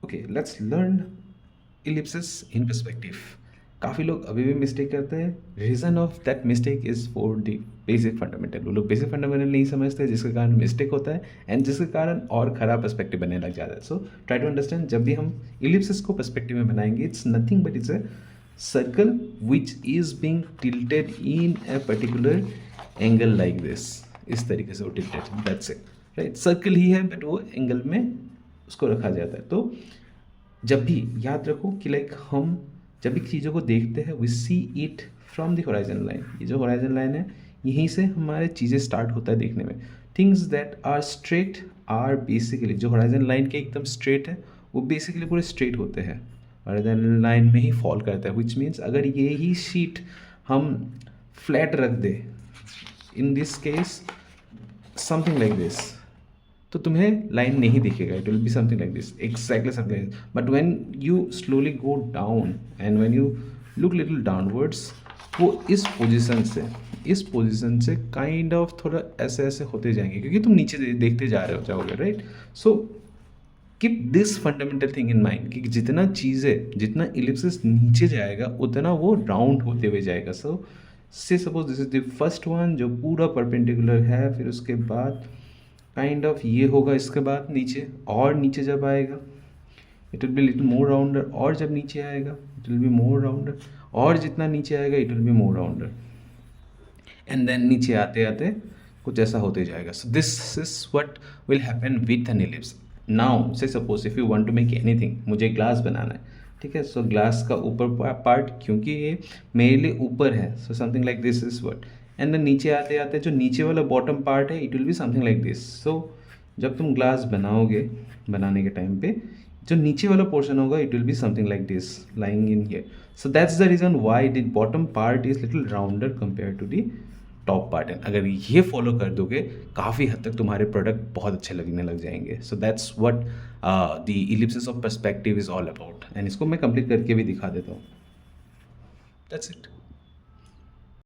Okay, let's learn ellipsis in perspective. काफ़ी लोग अभी भी मिस्टेक करते हैं। Reason of that mistake is for the basic fundamental. वो लोग बेसिक फंडामेंटल नहीं समझते, जिसके कारण मिस्टेक होता है एंड जिसके कारण और ख़राब पर्सपेक्टिव बनने लग जाता है। सो ट्राई टू अंडरस्टैंड, जब भी हम इलिप्सिस को पर्सपेक्टिव में बनाएंगे, it's nothing but it's a circle which is being tilted in a particular angle like this. इस तरीके से वो tilted, that's it, right. Circle ही है बट वो एंगल में उसको रखा जाता है। तो जब भी याद रखो कि लाइक हम जब भी चीज़ों को देखते हैं, we see it from the horizon line. ये जो होराइजन लाइन है, यहीं से हमारे चीज़ें स्टार्ट होता है देखने में। Things that are straight are basically, जो होराइजन लाइन के एकदम स्ट्रेट है वो बेसिकली पूरे स्ट्रेट होते हैं, होराइजन लाइन में ही फॉल करता है। विच मीन्स अगर ये ही शीट हम फ्लैट रख दे, in this case something like this, तो तुम्हें लाइन नहीं दिखेगा। It will be something like this, exactly something like this. But when you slowly go down and when you look little downwards, वो इस position से kind of थोड़ा ऐसे ऐसे होते जाएंगे, क्योंकि तुम नीचे देखते जा रहे हो जाओगे, right. So keep this fundamental thing in mind कि जितना इलिप्सिस नीचे जाएगा उतना वो राउंड होते हुए जाएगा। सो से suppose this is the first one जो पूरा परपेंडिकुलर है, फिर उसके बाद काइंड ऑफ ये होगा, इसके बाद नीचे, और नीचे जब आएगा it will be little more rounder, और जब नीचे आएगा it will be more rounder, और जितना नीचे आएगा it will be more rounder, and then नीचे आते आते कुछ ऐसा होते जाएगा। So this is what will happen with an ellipse. Now say suppose if you want to make anything, मुझे ग्लास बनाना है, ठीक है। सो ग्लास का ऊपर पार्ट, क्योंकि ये मेरे लिए ऊपर है, so something like this is what, and then नीचे आते आते जो नीचे वाला बॉटम पार्ट है it will be something like this. So जब तुम ग्लास बनाओगे, बनाने के टाइम पे जो नीचे वाला पोर्शन होगा it will be something like this lying in here. So that's the reason why the bottom part is little rounder compare to the top part. And अगर ये फॉलो कर दोगे, काफ़ी हद तक तुम्हारे प्रोडक्ट बहुत अच्छे लगने लग जाएंगे। So that's what the ellipsis of perspective is all about. And इसको मैं कंप्लीट करके भी दिखा देता हूँ। That's it.